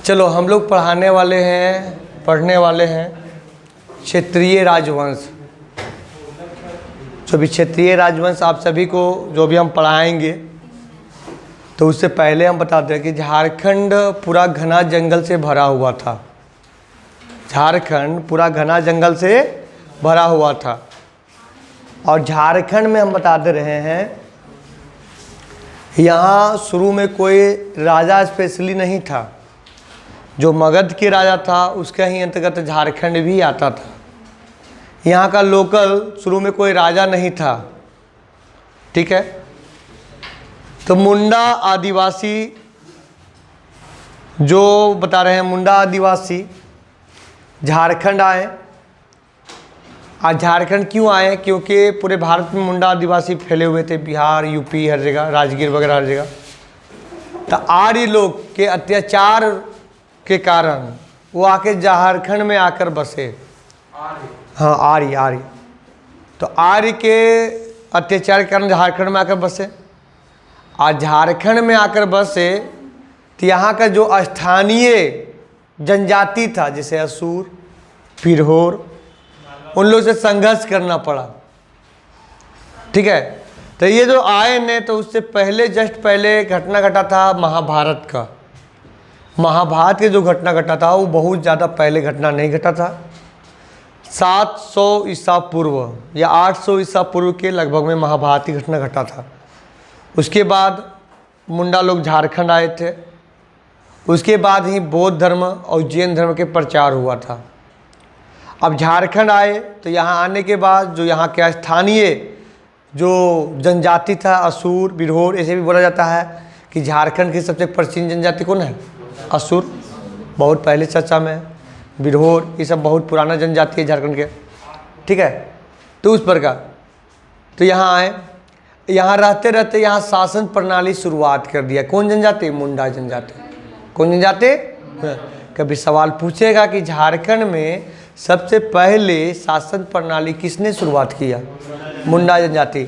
चलो हम लोग पढ़ने वाले हैं क्षेत्रीय राजवंश। जो भी क्षेत्रीय राजवंश आप सभी को जो भी हम पढ़ाएंगे, तो उससे पहले हम बताते हैं कि झारखंड पूरा घना जंगल से भरा हुआ था। झारखंड पूरा घना जंगल से भरा हुआ था। और झारखंड में हम बताते रहे हैं, यहाँ शुरू में कोई राजा स्पेशली नहीं था। जो मगध के राजा था उसके ही अंतर्गत झारखंड भी आता था। यहाँ का लोकल शुरू में कोई राजा नहीं था, ठीक है। तो मुंडा आदिवासी जो बता रहे हैं, मुंडा आदिवासी झारखंड आए। आज झारखंड क्यों आए? क्योंकि पूरे भारत में मुंडा आदिवासी फैले हुए थे, बिहार, यूपी, हर जगह, राजगीर वगैरह हर जगह। तो आर्य लोग के अत्याचार के कारण वो आके झारखंड में आकर बसे। हाँ, आर्य। तो आर्य के अत्याचार के कारण झारखंड में आकर बसे। आज झारखंड में आकर बसे तो यहाँ का जो स्थानीय जनजाति था, जैसे असुर, पिरहोर, उन लोग से संघर्ष करना पड़ा, ठीक है। तो ये जो आए ने, तो उससे पहले जस्ट पहले घटना घटा था महाभारत का। महाभारत के जो घटना घटा था वो बहुत ज़्यादा पहले घटना नहीं घटा था। 700 ईसा पूर्व या 800 ईसा पूर्व के लगभग में महाभारत की घटना घटा था। उसके बाद मुंडा लोग झारखंड आए थे। उसके बाद ही बौद्ध धर्म और जैन धर्म के प्रचार हुआ था। अब झारखंड आए तो यहाँ आने के बाद जो यहाँ के स्थानीय जो जनजाति था, असुर, बिरहोर, ऐसे भी बोला जाता है कि झारखंड की सबसे प्राचीन जनजाति कौन है? असुर, बहुत पहले चर्चा में। बिरहोर, ये सब बहुत पुराना जनजाति है झारखंड के, ठीक है। तो उस प्रकार तो यहाँ आए, यहाँ रहते रहते यहाँ शासन प्रणाली शुरुआत कर दिया। कौन जनजाति? मुंडा जनजाति। कौन जनजाति? कभी सवाल पूछेगा कि झारखंड में सबसे पहले शासन प्रणाली किसने शुरुआत किया? मुंडा जनजाति।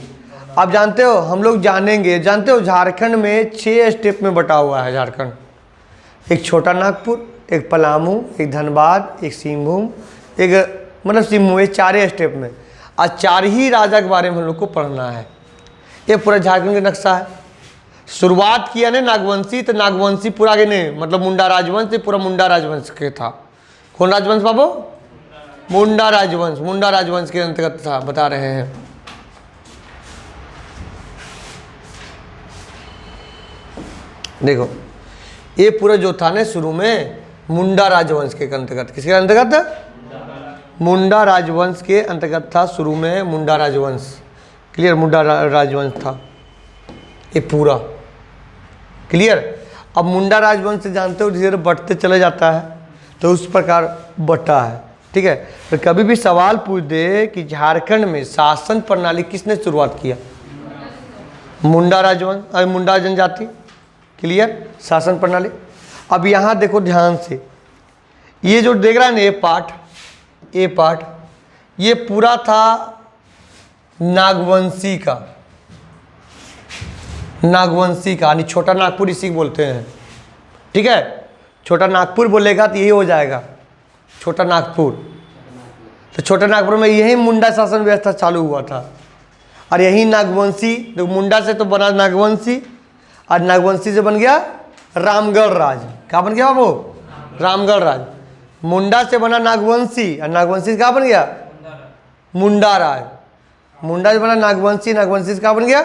आप जानते हो, हम लोग जानते हो झारखंड में 6 स्टेप में बटा हुआ है झारखंड। एक छोटा नागपुर, एक पलामू, एक धनबाद, एक सिंहभूम, एक मतलब सिंहभूम, ये 4 स्टेप में। आज 4 ही राजा के बारे में हम लोग को पढ़ना है। ये पूरा झारखंड का नक्शा है। शुरुआत किया ने नागवंशी, तो नागवंशी पूरा के नहीं, मतलब मुंडा राजवंश, पूरा मुंडा राजवंश के था। कौन राजवंश बाबू? मुंडा राजवंश। मुंडा राजवंश के अंतर्गत था, बता रहे हैं। देखो, ये पूरा जो था ना शुरू में मुंडा राजवंश के अंतर्गत। किसके अंतर्गत? मुंडा राजवंश के अंतर्गत था शुरू में। मुंडा राजवंश, क्लियर? मुंडा राजवंश था ये पूरा, क्लियर। अब मुंडा राजवंश से जानते हो धीरे धीरे बढ़ते चले जाता है, तो उस प्रकार बटा है, ठीक है। तो कभी भी सवाल पूछ दे कि झारखंड में शासन प्रणाली किसने शुरुआत किया? मुंडा राजवंश, मुंडा जनजाति, क्लियर। शासन प्रणाली। अब यहाँ देखो ध्यान से, ये जो देख रहा है ना, ये पार्ट ये पूरा था नागवंशी का। यानी छोटा नागपुर इसी को बोलते हैं, ठीक है। छोटा नागपुर बोलेगा तो यही हो जाएगा छोटा नागपुर। तो छोटा नागपुर में यही मुंडा शासन व्यवस्था चालू हुआ था। और यही नागवंशी, तो मुंडा से तो बना नागवंशी, और नागवंशी से बन गया रामगढ़ राज। क्या बन गया बाबू? रामगढ़ राज। मुंडा से बना नागवंशी, और नागवंशी से क्या बन गया? मुंडा राज। मुंडा से बना नागवंशी, नागवंशी से क्या बन गया?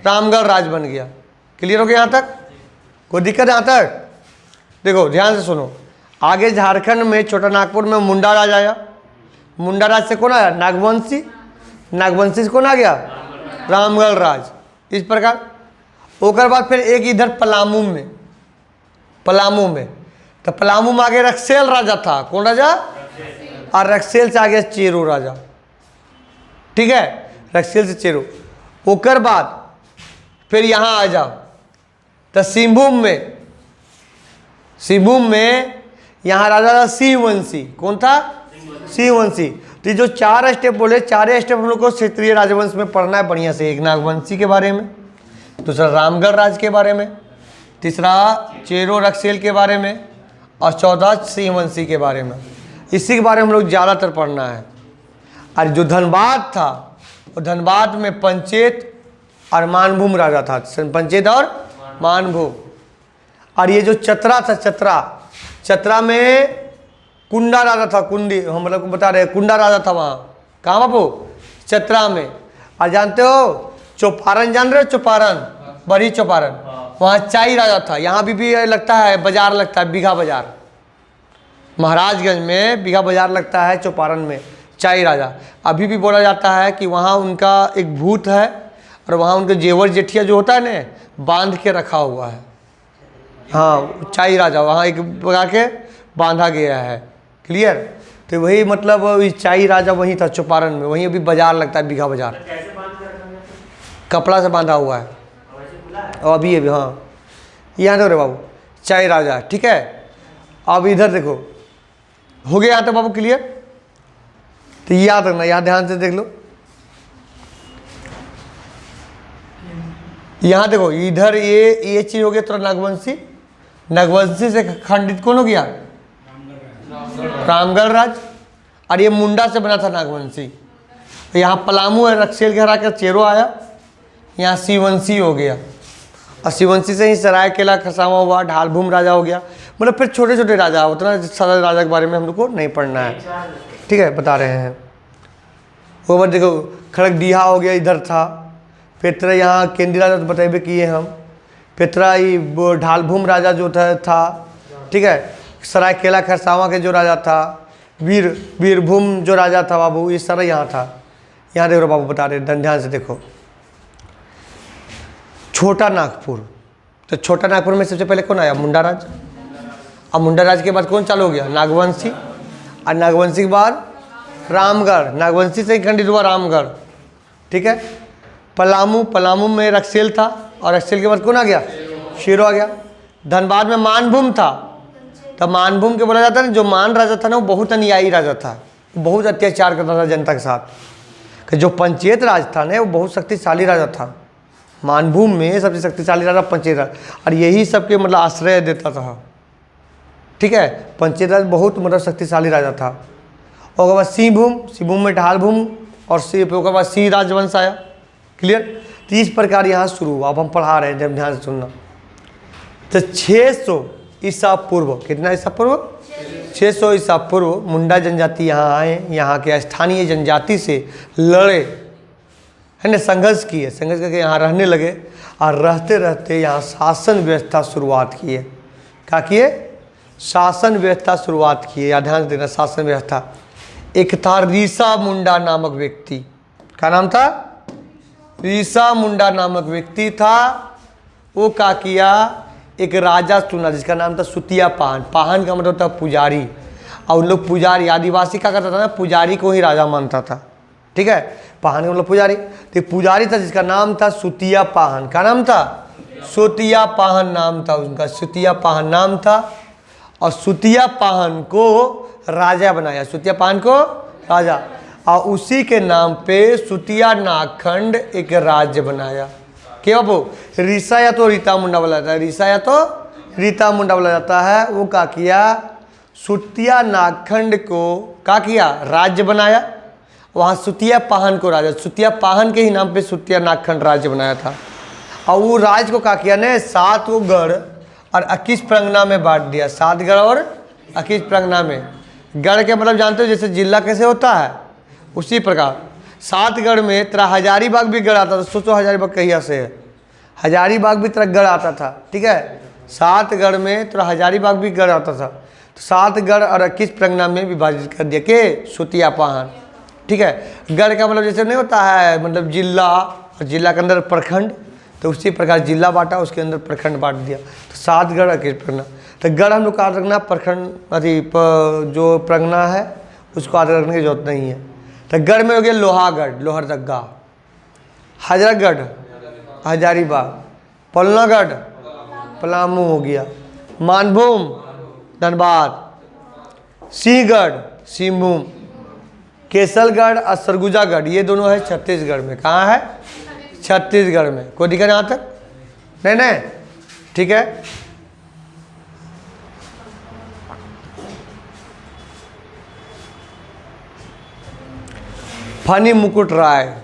रामगढ़ राज बन गया। क्लियर हो गया यहाँ तक? कोई दिक्कत यहाँ तक? देखो ध्यान से सुनो, आगे झारखंड में छोटा नागपुर में मुंडा राज आया। मुंडा राज से कौन आया? नागवंशी। नागवंशी से कौन आ गया? रामगढ़ राज। इस प्रकार ओकर बाद फिर एक इधर पलामू में, तो पलामू में आगे रक्सेल राजा था। कौन राजा? और रक्सेल से आ गया चेरो राजा, ठीक है। रक्सेल से चेरो। ओकर बाद फिर यहाँ आ जाओ तो सिंहभूम में यहाँ राजा था सिंहवंशी। कौन था? सिंहवंशी। तो जो 4 स्टेप बोले, 4 स्टेप हम लोग को क्षेत्रीय राजवंश में पढ़ना है बढ़िया से। एक नागवंशी के बारे में, दूसरा रामगढ़ राज के बारे में, तीसरा चेरो रक्सेल के बारे में, और 14 सिंहवंशी के बारे में। इसी के बारे में हम लोग ज़्यादातर पढ़ना है। और जो धनबाद था, वो धनबाद में पंचेत और मानभूम राजा था, पंचेत और मानभूम। और ये जो चतरा था, चतरा में कुंडा राजा था, कुंडी हम लोग को बता रहे हैं, कुंडा राजा था वहाँ। कहाँ बापू? चतरा में। और जानते हो चौपारण, जान रहे हो चौपारण, बड़ी चौपारण, वहाँ चाई राजा था। यहाँ भी लगता है बाजार, लगता है बीघा बाजार, महाराजगंज में बीघा बाजार लगता है चौपारण में, चाई राजा। अभी भी बोला जाता है कि वहाँ उनका एक भूत है और वहाँ उनके जेवर जेठिया जो होता है ना, बांध के रखा हुआ है। हाँ, चाई राजा वहाँ एक लगा के बांधा गया है। क्लियर? तो वही मतलब चाई राजा वहीं था चौपारण में, वहीं अभी बाजार लगता है बीघा बाजार। कपड़ा से बांधा हुआ है और अभी हाँ, यहाँ देखो रे बाबू, चाई राजा। ठीक है, अब इधर देखो, हो गया यहाँ तक बाबू क्लियर? तो याद रखना, यहाँ ध्यान से देख लो। यहाँ देखो, इधर ये चीज हो गया थोड़ा नागवंशी। नागवंशी से खंडित कौन हो गया? रामगढ़ राज। और ये मुंडा से बना था नागवंशी। तो यहाँ पलामू और रक्सेल के हरा कर चेरो आया, यहाँ शिववंशी हो गया। और शिववंशी से ही सरायकेला खरसावां हुआ, ढालभूम राजा हो गया। मतलब फिर छोटे छोटे राजा, उतना सारा राजा के बारे में हम लोग को नहीं पढ़ना है। ठीक है, बता रहे हैं। वो बार देखो, खड़गडीहा हो गया, इधर था। फिर तेरा यहाँ केंद्रीय राजा तो बताइए किए हम। फिर तेरा ये ढालभूम राजा जो था। ठीक है, सरायकेला खरसावां के जो राजा था, वीरभूम जो राजा था बाबू, ये सारा यहाँ था। यहाँ देखो बाबू, बता रहे, ध्यान से देखो। छोटा नागपुर, तो छोटा नागपुर में सबसे पहले कौन आया? मुंडा राज। अब मुंडा राज के बाद कौन चालू हो गया? नागवंशी। और नागवंशी के बाद रामगढ़, नागवंशी से ही खंडित हुआ रामगढ़। ठीक है, पलामू में रक्सेल था, और रक्सेल के बाद कौन आ गया? शेरो आ गया। धनबाद में मानभूम था। तब मानभूम के बोला जाता है ना, जो मान राजा था ना, वो बहुत अनुयायी राजा था, बहुत अत्याचार करता था जनता के साथ। कि जो पंचेत राज था ना, वो बहुत शक्तिशाली राजा था। मानभूम में सबसे शक्तिशाली राजा पंचेत राज, और यही सबके मतलब आश्रय देता था। ठीक है, पंचेत राज बहुत मतलब शक्तिशाली राजा था। और उसके बाद सिंहभूम में ढालभूम, और उसके बाद सिंह राजवंश आया। क्लियर? तो इस प्रकार यहाँ शुरू हुआ। अब हम पढ़ा रहे हैं, जब ध्यान से सुनना। तो 600 ईसा पूर्व, कितना ईसा पूर्व? 600 ईसा पूर्व मुंडा जनजाति यहाँ आए, यहाँ के स्थानीय जनजाति से लड़े, है ना, संघर्ष किए, संघर्ष करके यहाँ रहने लगे। और रहते रहते यहाँ शासन व्यवस्था शुरुआत किए। क्या किए? शासन व्यवस्था शुरुआत किए। या ध्यान देना, शासन व्यवस्था। एक था रीसा मुंडा नामक व्यक्ति। क्या नाम था? रीसा मुंडा नामक व्यक्ति था। वो क्या किया? एक राजा चुना जिसका नाम था सुतिया पाहन। पाहन का मतलब था पुजारी। और उन लोग पुजारी, आदिवासी क्या करता था ना, पुजारी को ही राजा मानता था। ठीक है, पाहन का मतलब पुजारी। तो पुजारी था जिसका नाम था सुतिया पाहन। क्या नाम था? सुतिया पाहन नाम था उनका, सुतिया पाहन नाम था। और सुतिया पाहन को राजा बनाया, सुतिया पाहन को राजा। और उसी के नाम पे सुतिया नागखंड एक राज्य बनाया। क्या बाबू? रीसा या तो रीता मुंडा बोला जाता है, रीसा या तो रीता मुंडा बोला जाता है। वो क्या किया? सुतिया नागखंड को क्या किया? राज्य बनाया। वहाँ सुतिया पाहन को राजा, सुतिया पाहन के ही नाम पे सुतिया नागखंड राज्य बनाया था। और वो राज्य को क्या किया ने? 7 गढ़ और 21 परगना में बांट दिया। 7 गढ़ और 21 परगना में। गढ़ के मतलब जानते हो जैसे जिला कैसे होता है, उसी प्रकार 7 गढ़ में तेरा हजारीबाग भी गढ़ आता था। सोचो हजारीबाग कहिया से है, हजारीबाग भी तेरा गढ़ आता था। ठीक है, 7 गढ़ में तेरा हजारीबाग भी गढ़ आता था। तो 7 गढ़ और 21 परगना में विभाजित कर दिया के सुतिया पाहन। ठीक है, गढ़ का मतलब जैसे नहीं होता है मतलब जिला, और जिला के अंदर प्रखंड, तो उसी प्रकार जिला बांटा, उसके अंदर प्रखंड बांट दिया। तो 7 गढ़ 21 परगना। तो गढ़ हम लोग का रखना, प्रखंड अथी जो परगना है उसको आगे रखने की जरूरत नहीं है। तो गढ़ में हो गया लोहागढ़, लोहरदगा, हजरतगढ़, हजारीबाग, पलनागढ़, पलामू हो गया, मानभूम, धनबाद, सिंहगढ़, सिंहभूम, केसलगढ़ और सरगुजागढ़, ये दोनों है छत्तीसगढ़ में। कहाँ है? छत्तीसगढ़ में। कोई दिक्कत यहाँ तक? नहीं। ठीक है, फनी मुकुट राय,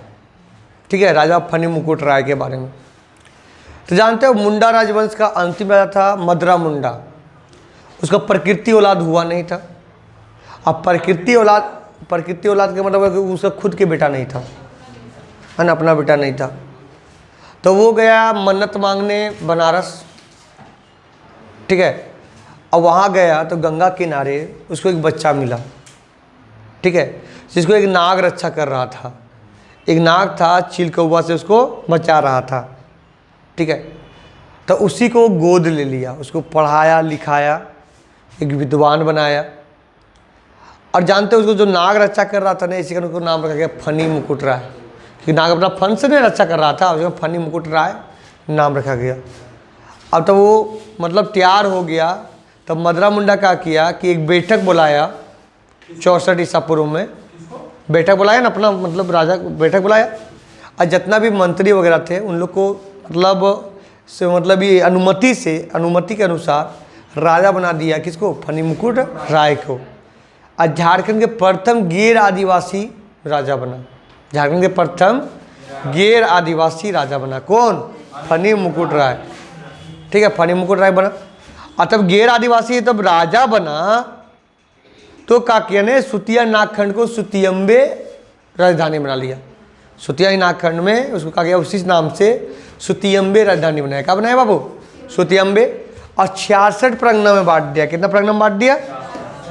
ठीक है, राजा फनी मुकुट राय के बारे में। तो जानते हो मुंडा राजवंश का अंतिम राजा था मदरा मुंडा। उसका प्रकृति औलाद हुआ नहीं था। अब प्रकृति औलाद का मतलब है कि उसका खुद के बेटा नहीं था, है ना, अपना बेटा नहीं था। तो वो गया मन्नत मांगने बनारस, ठीक है। अब वहाँ गया तो गंगा किनारे उसको एक बच्चा मिला, ठीक है, जिसको एक नाग रक्षा कर रहा था। एक नाग था, चिलकौवा से उसको बचा रहा था, ठीक है। तो उसी को गोद ले लिया, उसको पढ़ाया लिखाया, एक विद्वान बनाया। और जानते हो उसको जो नाग रक्षा कर रहा था ना, इसी का उसको नाम रखा गया फनी मुकुट राय, क्योंकि नाग अपना फन से नहीं रक्षा कर रहा था, उसको फनी मुकुट राय नाम रखा गया। अब तो वो मतलब तैयार हो गया, तब मदरा मुंडा क्या किया कि एक बैठक बुलाया 64 ईसा पूर्व में। बैठक बुलाया ना, अपना मतलब राजा बैठक बुलाया, और जितना भी मंत्री वगैरह थे उन लोग को मतलब ये अनुमति के अनुसार राजा बना दिया। किसको? फनी मुकुट राय को। और झारखंड के प्रथम गैर आदिवासी राजा बना। झारखंड के प्रथम गैर आदिवासी राजा बना कौन? फनी मुकुट राय, ठीक है, फनी मुकुट राय बना। और तब गैर आदिवासी तब राजा बना तो काकिया ने सुतिया नागखंड को सुतियम्बे राजधानी बना लिया। सुतिया नागखंड में उसको कहा गया, उसी नाम से सुतियम्बे राजधानी बनाया। क्या बनाया बाबू? सुतियम्बे। और 66 परगना में बांट दिया। कितना परगना में बांट दिया?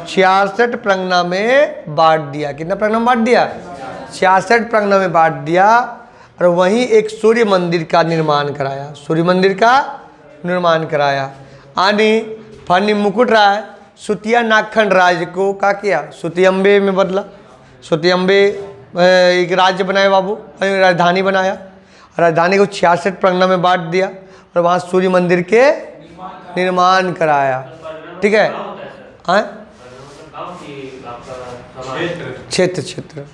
66 परगना में बांट दिया। कितना परगना में बांट दिया? 66 परगना में बांट दिया। और वहीं एक सूर्य मंदिर का निर्माण कराया। सूर्य मंदिर का निर्माण कराया। यानी फनी मुकुट राय सुतिया नागखंड राज्य को क्या किया? सुतियम्बे में बदला। सुतियम्बे एक राज्य बनाया बाबू, राजधानी बनाया। राजधानी को 66 परगना में बांट दिया और वहाँ सूर्य मंदिर के निर्माण कराया, ठीक है। क्षेत्र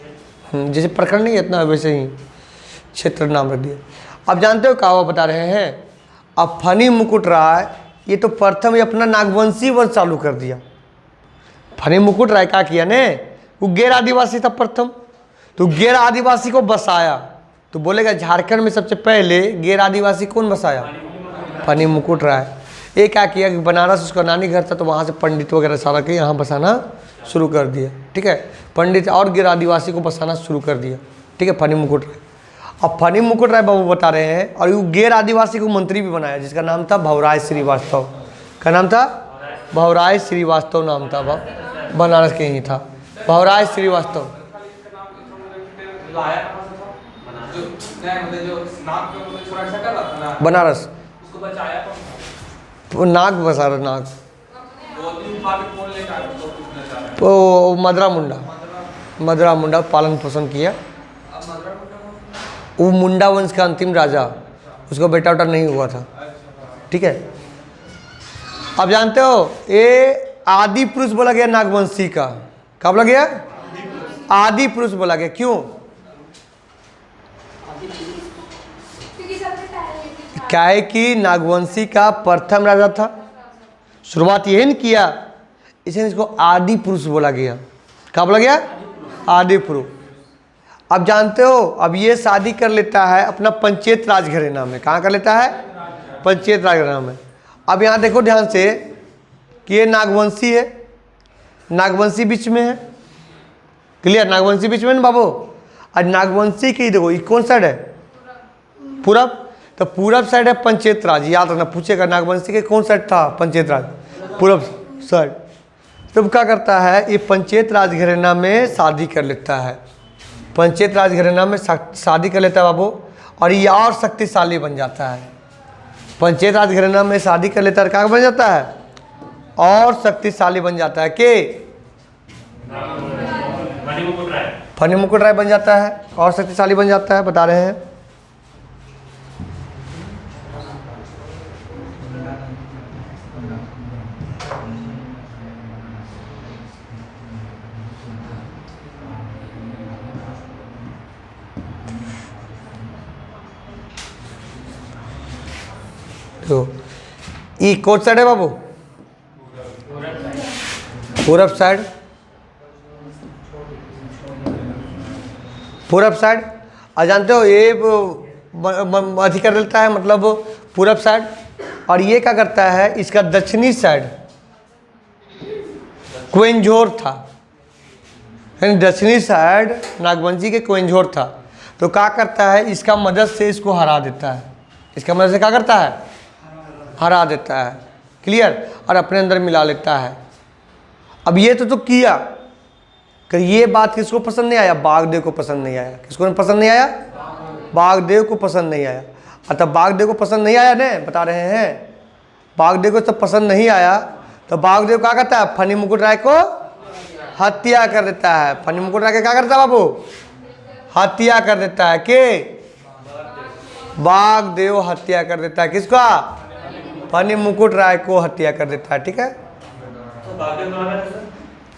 जैसे प्रखंड नहीं है इतना, वैसे ही क्षेत्र नाम रख दिया। अब जानते हो क्या बता रहे हैं? अब फनी मुकुट राय ये तो प्रथम ही अपना नागवंशी वंश चालू कर दिया। फनी मुकुट राय क्या किया ने? वो गैर आदिवासी था प्रथम, तो गैर आदिवासी को बसाया। तो बोलेगा झारखंड में सबसे पहले गैर आदिवासी कौन बसाया? फनी मुकुट राय। ये क्या किया कि बनारस उसका नानी घर था, तो वहाँ से पंडित वगैरह सारा के यहाँ बसाना शुरू कर दिया, ठीक है। पंडित और गैर आदिवासी को बसाना शुरू कर दिया, ठीक है, फनी मुकुट राय। अब फनी मुकुट राय बाबू बता रहे हैं, और वो गैर आदिवासी को मंत्री भी बनाया, जिसका नाम था भवराय श्रीवास्तव। क्या नाम था? भवराय श्रीवास्तव नाम था। बनारस के ही था भवराय श्रीवास्तव। बनारस नाग बसा रहा, नाग तो मदरा मुंडा पालन पोषण किया। वो मुंडा वंश का अंतिम राजा, उसको बेटा उटा नहीं हुआ था, ठीक है। अब जानते हो ये आदि पुरुष बोला गया नागवंशी का। क्या बोला गया? आदि पुरुष बोला गया। क्यों? क्या है कि नागवंशी का प्रथम राजा था, शुरुआत यही नहीं किया, इसलिए इसको आदि पुरुष बोला गया। क्या बोला गया? आदि पुरुष। अब जानते हो अब ये शादी कर लेता है अपना पंचायत राज घराना में। कहाँ कर लेता है? पंचायत राज घराना में। अब यहाँ देखो ध्यान से कि ये नागवंशी है, नागवंशी बीच में है, क्लियर? नागवंशी बीच में ना बाबू। और नागवंशी की देखो ये कौन साइड है? पूरब। तो पूरब साइड है पंचायत राज। याद रखना, पूछेगा नागवंशी के कौन साइड था पंचायत राज? पूरब साइड। तब क्या करता है ये पंचायत राज घराना में शादी कर लेता है। पंचायत राज घराना में शादी कर लेता है बाबू, और ये और शक्तिशाली बन जाता है। पंचायत राज घराना में शादी कर लेता है, क्या बन जाता है? और शक्तिशाली बन जाता है। के फनी मुकुट राय बन जाता है और शक्तिशाली बन जाता है, बता रहे हैं। तो ये कौन साइड है बाबू? पूरब साइड। पूरब साइड। और जानते हो ये अधिक कर देता है, मतलब पूरब साइड। और ये क्या करता है, इसका दक्षिणी साइड क्वेंझोर था, यानी दक्षिणी साइड नागवंशी के क्वेंझोर था। तो क्या करता है, इसका मदद से इसको हरा देता है, इसका मदद से क्या करता है, हरा देता है। क्लियर। और अपने अंदर मिला लेता है। अब ये तो किया कि ये बात किसको पसंद नहीं आया, बागदेव को पसंद नहीं आया। किसको पसंद नहीं आया, बागदेव को पसंद नहीं आया। तब बागदेव को पसंद नहीं आया ने, बता रहे हैं, बागदेव को तब पसंद नहीं आया तो बागदेव क्या करता है, फनी मुकुट राय को हत्या कर देता है। फनी मुकुट राय के क्या करता है बाबू, हत्या कर देता है। के बागदेव हत्या कर देता है, किसका, फनी मुकुट राय को हत्या कर देता है। ठीक है।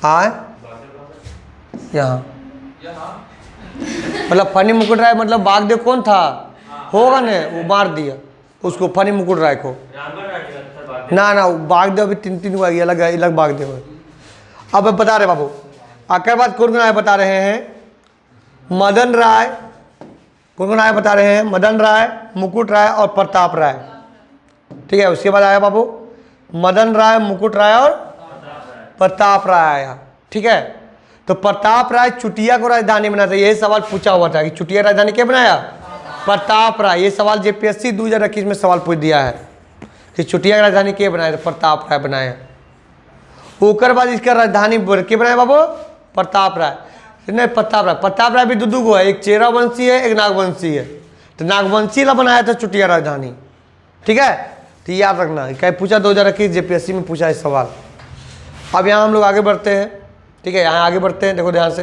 हाँ यहाँ मतलब फनी मुकुट राय, मतलब बागदेव कौन था, होगा ने, वो मार दिया उसको, फनी मुकुट राय को। ना बागदेव अभी तीन हुआ, अलग अलग बागदेव है। अब बता रहे बाबू, आकर बात कौन राय बता रहे हैं, मदन राय। कौन राय बता रहे हैं, मदन राय, मुकुट राय और प्रताप राय। ठीक है। उसके बाद आया बाबू मदन राय, मुकुट राय और प्रताप राय आया। ठीक है। तो प्रताप राय चुटिया को राजधानी बनाता है। यही सवाल पूछा हुआ था कि चुटिया राजधानी क्या बनाया, प्रताप राय। ये सवाल जेपीएससी 2021 में सवाल पूछ दिया है कि चुटिया की राजधानी क्या बनाया, तो प्रताप राय बनाया। ओकर बाद इसका राजधानी क्या बनाया बाबू, प्रताप राय। नहीं, प्रताप राय भी दो को है, एक चेरा वंशी है, एक नागवंशी है। तो नागवंशी ला बनाया था चुटिया राजधानी। ठीक है। तो याद रखना, क्या पूछा 2021 जेपीएससी में पूछा है सवाल। अब यहाँ हम लोग आगे बढ़ते हैं। ठीक है, यहाँ आगे बढ़ते हैं, देखो ध्यान से।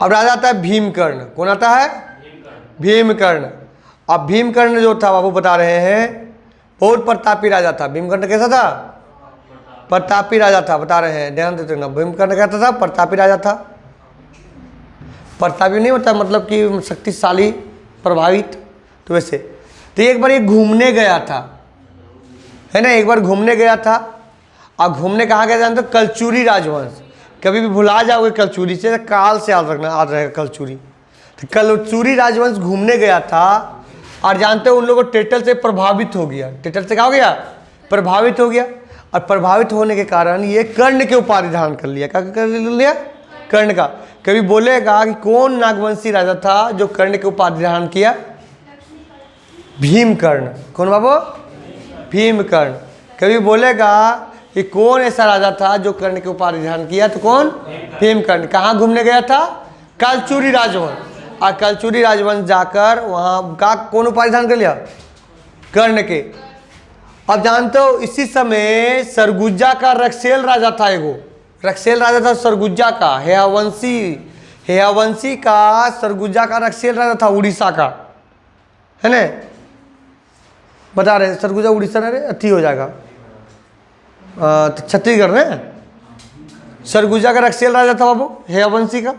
अब राजा आता है भीमकर्ण। कौन आता है, भीमकर्ण। अब भीमकर्ण जो था बाबू बता रहे हैं, बहुत प्रतापी राजा था। भीमकर्ण कैसा था, प्रतापी राजा था, बता रहे हैं, ध्यान देते ना। भीमकर्ण कैसा था, प्रतापी राजा था। प्रतापी नहीं होता मतलब कि शक्तिशाली, प्रभावित, तो वैसे। तो एक बार ये घूमने गया था, है ना, एक बार घूमने गया था। और घूमने कहाँ गया जानते हो, कलचुरी राजवंश। कभी भी भुला जाओगे कलचुरी से, काल से याद रखना, याद रहेगा कलचुरी। तो कलचुरी राजवंश घूमने गया था, और जानते हो उन लोगों को टेटल से प्रभावित हो गया। टेटल से क्या हो गया, प्रभावित हो गया। और प्रभावित होने के कारण ये कर्ण के उपाधि धारण कर लिया। क्या कर लिया, कर्ण का। कभी बोलेगा कि कौन नागवंशी राजा था जो कर्ण के उपाधि धारण किया, भीमकर्ण। कौन बाबू, भीमकर्ण। कभी बोलेगा कि कौन ऐसा राजा था जो कर्ण के उपाधि धारण किया, तो कौन, भीमकर्ण। कहाँ घूमने गया था, कलचुरी राजवंश। और कलचुरी राजवंश जाकर वहाँ का कौन उपाधि धारण कर लिया, कर्ण के। अब जानते हो इसी समय सरगुजा का रक्सेल राजा था, एगो रक्सेल राजा था सरगुजा का, हेयावंशी का सरगुजा का रक्सेल राजा था, उड़ीसा का, है ना। बता रहे सरगुजा उड़ीसा ना रे, अथी हो जाएगा तो छत्तीसगढ़ में। सरगुजा का रक्सेल राजा था बाबू, हेयावंशी का।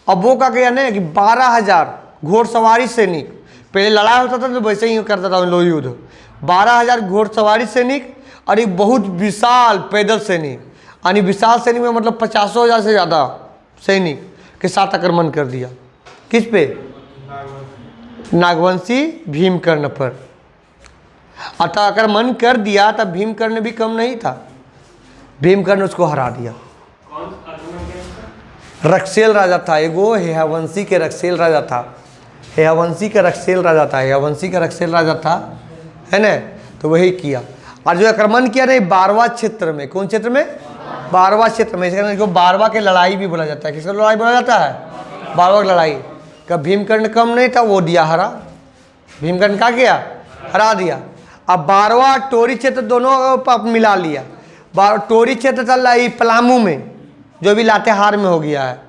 अब वो का क्या ना कि 12,000 घोड़सवारी सैनिक, पहले लड़ाई होता था तो वैसे ही करता था लोग युद्ध। 12,000 घोड़सवारी सैनिक और एक बहुत विशाल पैदल सैनिक, यानी विशाल सैनिक में मतलब 50,000 से ज़्यादा सैनिक के साथ आक्रमण कर दिया। किस पे, नागवंशी भीमकर्ण पर। अतः आक्रमण कर दिया, तब भीमकर्ण भी कम नहीं था, भीमकर्ण उसको हरा दिया। रक्सेल राजा था एगो, हेयावंशी के रक्सेल राजा था, हेयावंशी का रक्सेल राजा था, हेयावंशी का रक्सेल राजा था, है ना। तो वही किया। और जो आक्रमण किया नहीं, बारवा क्षेत्र में। कौन क्षेत्र में, बारवा क्षेत्र में। इसको बारवा के लड़ाई भी बोला जाता है। किसका लड़ाई बोला जाता है, बारवा की लड़ाई। का भीमकर्ण कम नहीं था, वो दिया हरा। भीमकर्ण क्या किया, हरा दिया। अब बारवा टोरी क्षेत्र दोनों मिला लिया। टोरी क्षेत्र चल रहा है पलामू में, जो भी लातेहार में हो गया है।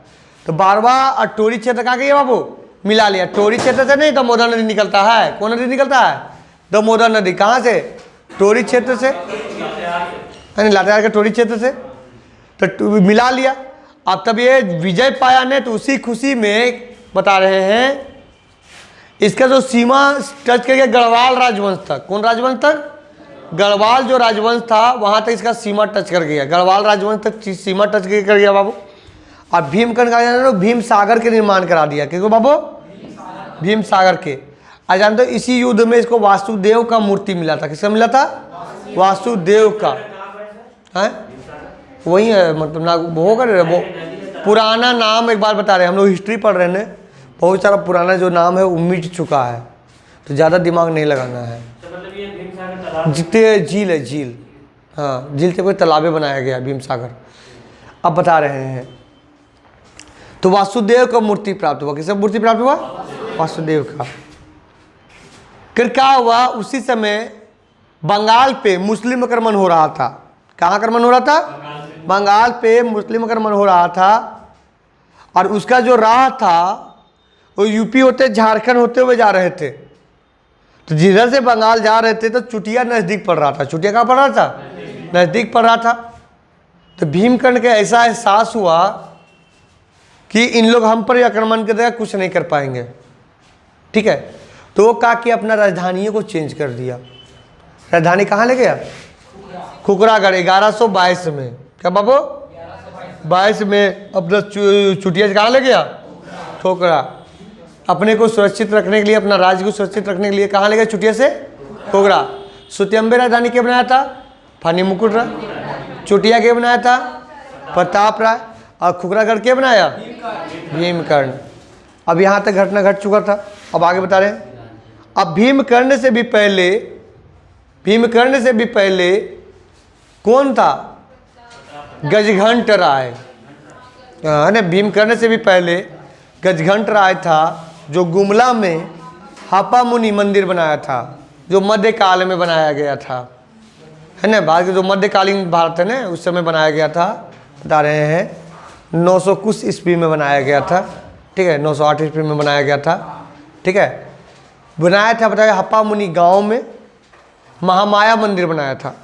तो बारवा और टोरी क्षेत्र कहाँ गया बाबू, मिला लिया। टोरी क्षेत्र से नहीं, दामोदर नदी निकलता है। कौन नदी निकलता है, दामोदर नदी। कहाँ से, टोरी क्षेत्र से, यानी लातेहार के टोरी क्षेत्र से। तो मिला लिया। अब तब ये विजय पाया ने, तो उसी खुशी में बता रहे हैं इसका जो सीमा टच कर गया गढ़वाल राजवंश तक। कौन राजवंश तक, गढ़वाल जो राजवंश था वहाँ तक इसका सीमा टच कर गया। गढ़वाल राजवंश तक सीमा टच कर गया बाबू। और भीमकर्ण का जानते हो भीम सागर के निर्माण करा दिया। क्योंकि बाबू भीम सागर के। आज जानते हो इसी युद्ध में इसको वासुदेव का मूर्ति मिला था। किसका मिला था? वासुदेव का। है वही है, मतलब ना वो कर रहे वो पुराना नाम एक बार बता रहे हैं। हम लोग हिस्ट्री पढ़ रहे हैं, बहुत सारा पुराना जो नाम है वो मिट चुका है, तो ज़्यादा दिमाग नहीं लगाना है। जितने झील है, झील, हाँ झील से कोई तालाबे बनाया गया भीम सागर। अब बता रहे हैं तो वासुदेव का मूर्ति प्राप्त हुआ। किसका मूर्ति प्राप्त हुआ? वासुदेव का। फिर क्या हुआ, उसी समय बंगाल पे मुस्लिम आक्रमण हो रहा था। कहाँ आक्रमण हो रहा था? बंगाल पे मुस्लिम आक्रमण हो रहा था। और उसका जो राह था वो यूपी होते झारखंड होते हुए जा रहे थे। तो जिधर से बंगाल जा रहे थे तो चुटिया नज़दीक पड़ रहा था। चुटिया कहाँ पड़ रहा था? नज़दीक पड़ रहा था। तो भीमकर्ण का ऐसा एहसास हुआ कि इन लोग हम पर आक्रमण कर देगा, कुछ नहीं कर पाएंगे। ठीक है, तो वो कहा कि अपना राजधानियों को चेंज कर दिया। राजधानी कहाँ ले गया? खुखरागढ़। 1122 में। क्या बाबू? 22 में अपना चुटिया कहाँ ले गया? खोखरा। अपने को सुरक्षित रखने के लिए, अपना राज्य को सुरक्षित रखने के लिए कहाँ ले गया? चुटिया से खोखरा। सुत्यम्बे राजधानी के बनाया था? फानी मुकुट राय। चुटिया के बनाया था? प्रताप राय। और खुखरागढ़ के बनाया? भीमकर्ण। अब यहाँ तक घटना घट चुका था। अब आगे बता रहे हैं। अब भीमकर्ण से भी पहले कौन था? गजघंट राय। है भीमकर्ण से भी पहले गजघंट राय था, जो गुमला में हापा मुनि मंदिर बनाया था, जो मध्यकाल में बनाया गया था। है ना, भारत के जो मध्यकालीन भारत है ना, उस समय बनाया गया था। बता रहे हैं 900 कुछ ईस्वी में बनाया गया था। ठीक है, 908 ईस्वी में बनाया गया था। ठीक है, बनाया था बताया हप्पा मुनि गांव में महामाया मंदिर बनाया था।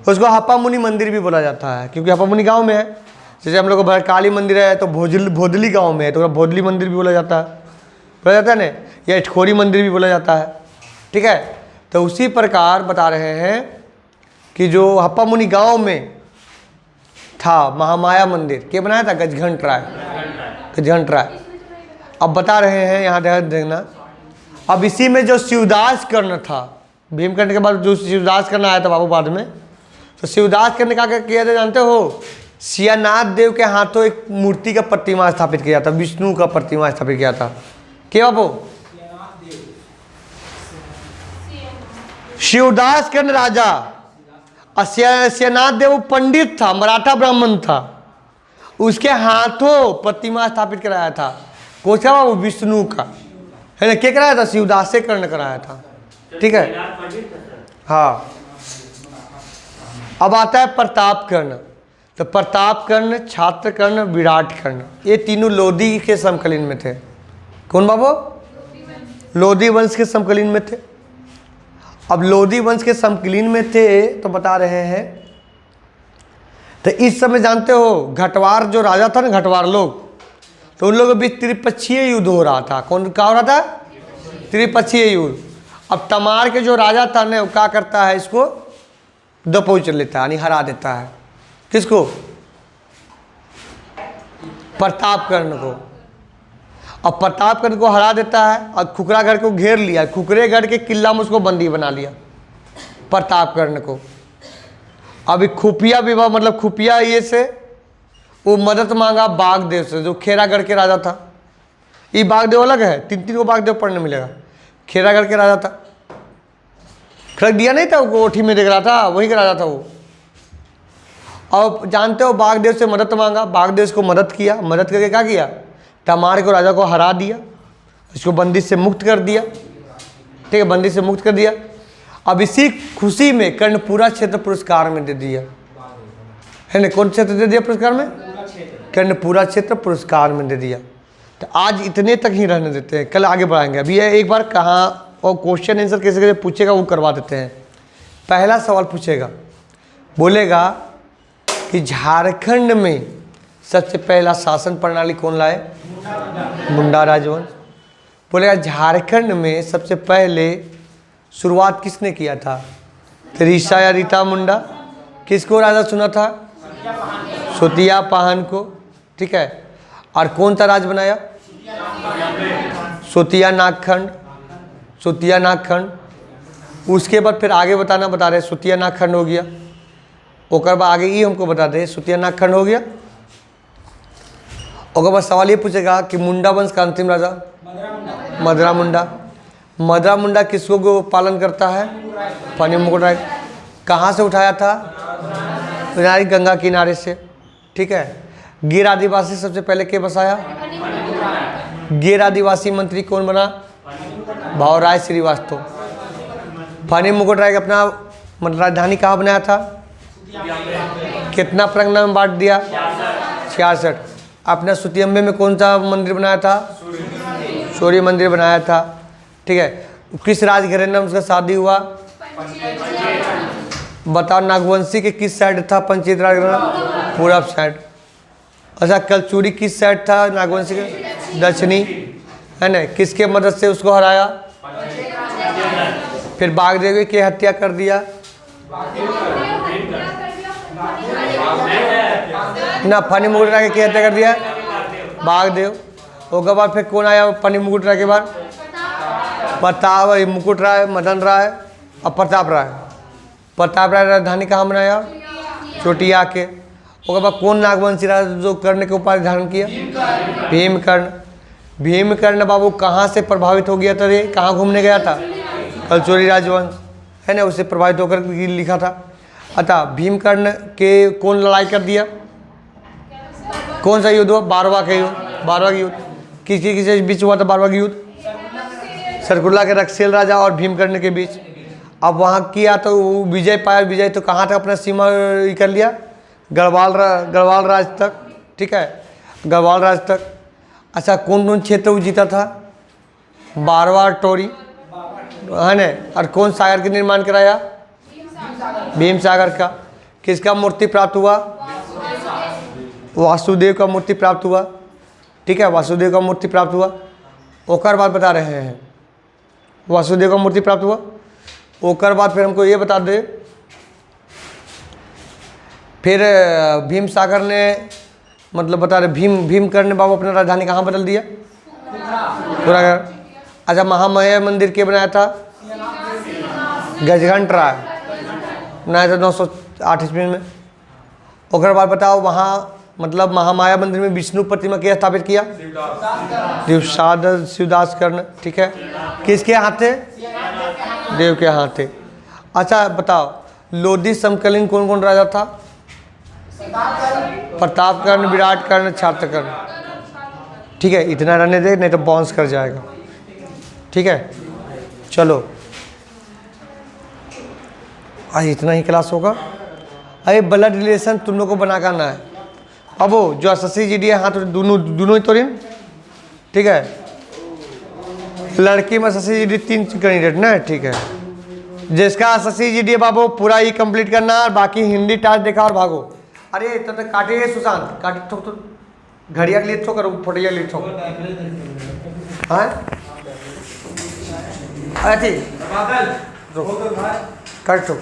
उसको हप्पा मुनि मंदिर भी बोला जाता है, क्योंकि हप्पा मुनि गांव में है। जैसे हम लोग को भद्रकाली मंदिर है तो भोदली गांव में है, तो भोदली मंदिर भी बोला जाता है ना, या इटखोरी मंदिर भी बोला जाता है। ठीक है, तो उसी प्रकार बता रहे हैं कि जो हप्पा मुनि गांव में था महामाया मंदिर, के बनाया था? गजघंट राय। अब बता रहे हैं यहाँ ध्यान देना। अब इसी में जो शिवदास कर्ण था, भीमकर्ण के बाद जो शिवदास कर्ण आया था बाबू बाद में, तो शिवदास कर्ण क्या किया था जानते हो? सियानाथ देव के हाथों एक मूर्ति का प्रतिमा स्थापित किया था, विष्णु का प्रतिमा स्थापित किया था। क्या बाबू? शिवदास कर्ण राजा। सियानाथ देव पंडित था, मराठा ब्राह्मण था, उसके हाथों प्रतिमा स्थापित कराया था। कौन सा? वो विष्णु का, है ना। क्या कराया था? शिवदास से कर्ण कराया था। ठीक है, हाँ। अब आता है प्रताप कर्ण। तो प्रताप कर्ण, छात्र कर्ण, विराट कर्ण, ये तीनों लोधी के समकालीन में थे। कौन बाबू? लोधी वंश के समकालीन में थे। अब लोधी वंश के समकालीन में थे तो बता रहे हैं, तो इस समय जानते हो घटवार जो राजा था ना, घटवार लोग, तो उन लोगों के बीच त्रिपक्षीय युद्ध हो रहा था। कौन क्या हो रहा था? त्रिपक्षीय युद्ध। अब तमार के जो राजा था ना, वो क्या करता है, इसको दबोच लेता है, यानी हरा देता है। किसको? प्रताप कर्ण को। अब प्रताप कर्ण को हरा देता है और खुखरागढ़ को घेर लिया। खुखरेगढ़ के किला में उसको बंदी बना लिया प्रताप कर्ण को। अभी खुफिया विवाह, मतलब खुफिया ये से वो मदद मांगा बागदेव से, जो खेरागढ़ के राजा था। ये बागदेव अलग है, 3 को बागदेव पढ़ने मिलेगा। खेरागढ़ के राजा था, खड़क दिया नहीं था, वो कोठी में देख रहा था, वही का राजा था वो। और जानते हो बागदेव से मदद मांगा, बागदेव इसको मदद किया। मदद करके क्या किया? तमार को राजा को हरा दिया, इसको बंदी से मुक्त कर दिया। ठीक है, बंदी से मुक्त कर दिया। अब इसी खुशी में कर्णपुरा क्षेत्र पुरस्कार में दे दिया, है ना। कौन क्षेत्र दे दिया पुरस्कार में? कर्णपुरा क्षेत्र पुरस्कार में दे दिया। तो आज इतने तक ही रहने देते हैं, कल आगे बढ़ाएंगे। अभी एक बार कहाँ और क्वेश्चन आंसर कैसे कैसे पूछेगा वो करवा देते हैं। पहला सवाल पूछेगा, बोलेगा कि झारखंड में सबसे पहला शासन प्रणाली कौन लाए? मुंडा राजवंश। बोलेगा झारखंड में सबसे पहले शुरुआत किसने किया था? ऋषा या रीता मुंडा। किसको राजा चुना था? सुतिया पाहन को। ठीक है। और कौन सा राज बनाया? सुतिया नागखंड, सुतिया नागखंड। उसके बाद फिर आगे बताना बता रहे, सुतिया नागखंड हो गया, ओकर बाद आगे ही हमको बता दे, सुतिया नागखंड हो गया। ओकर बाद सवाल ये पूछेगा कि मुंडा वंश का अंतिम राजा मदरा मुंडा। मदरा मुंडा किसको को पालन करता है? फनी मुकुट राय। कहाँ से उठाया था? गंगा किनारे से, ठीक है। गिर आदिवासी सबसे पहले के बसाया? गिर आदिवासी मंत्री कौन बना? भावराय श्रीवास्तव। फनी मुकुट राय अपना मतलब राजधानी कहाँ बनाया था? कितना प्रगना में बांट दिया? 66। अपना सुतियम्बे में कौन सा मंदिर बनाया था? सूर्य मंदिर बनाया था, ठीक है। किस राजघराने में उसका शादी हुआ? बताओ नागवंशी के किस साइड था पंचायत राजघराना? पूरब साइड। अच्छा, कलचूरी किस साइड था नागवंशी के? दक्षिणी, है ना। किसके मदद से उसको हराया? फिर बागदेव की हत्या कर दिया ना, फनी मुकुट राय की हत्या कर दिया बागदेव। उसके बाद फिर कौन आया फनी मुकुट राय के बाद? प्रताप, मुकुट राय, मदन राय और प्रताप राय। प्रताप राय राजधानी कहाँ बनाया? चोटिया के। उसके बाद कौन नागवंशी राजा जो कर्ण के उपाधि धारण किया? भीमकर्ण। भीमकर्ण बाबू कहाँ से प्रभावित हो गया था? रे कहाँ घूमने गया था? कलचोरी राजवंश, है ना, उससे प्रभावित होकर लिखा था। अतः भीमकर्ण के कौन लड़ाई कर दिया? कौन सा युद्ध हुआ? 12वां का युद्ध। 12वां युद्ध किसके किसके बीच हुआ था? 12वां युद्ध सरकुल्ला के रक्सेल राजा और भीमकर्ण के बीच। अब वहाँ किया तो विजय पाया। विजय तो कहाँ तक अपना सीमा कर लिया? गढ़वाल राज तक, ठीक है, गढ़वाल राज तक। अच्छा, कौन कौन क्षेत्र वो जीता था? 12वां टोरी, है ना। और कौन सागर के निर्माण कराया? भीम सागर का। किसका मूर्ति प्राप्त हुआ? वासुदेव का मूर्ति प्राप्त हुआ, ठीक है, वासुदेव का मूर्ति प्राप्त हुआ। ओकर बाद बता रहे हैं वासुदेव का मूर्ति प्राप्त हुआ। ओकर बाद फिर हमको ये बता दे, फिर भीम सागर ने मतलब बता रहे भीमकर्ण ने बाबू अपना राजधानी कहाँ बदल दिया? पूरागढ़। अच्छा, महामाया मंदिर के बनाया था? गजघंट राय बनाया था 908 ईस्वी में। ओकर बाद बताओ वहाँ मतलब महामाया मंदिर में विष्णु प्रतिमा के स्थापित किया? शिवदास कर्ण, ठीक है। किसके हाथ थे? देव के हाथ थे। अच्छा बताओ, लोधी समकालीन कौन कौन राजा था? प्रतापकर्ण, विराटकर्ण, छात्रकर्ण, ठीक है। इतना रहने दे, नहीं तो बाउंस कर जाएगा, ठीक है। चलो आज इतना ही क्लास होगा। अरे ब्लड रिलेशन तुम लोग को बना करना है। अब वो जो एसएससी जीडी है, हाँ तो दोनों ही तो रही, ठीक है। लड़की में एसएससी जीडी 3 कैंडिडेट ना, ठीक है। जिसका एसएससी जीडी बाबू पूरा ही कंप्लीट करना, और बाकी हिंदी टास्क देखा और भागो। अरे तब तक काटे सुशांत, काटे ठोक तो घड़िया के लिए ठोक करो, फोटिया के लिए ठोक, हाँ अरे ठीक, काट ठोक।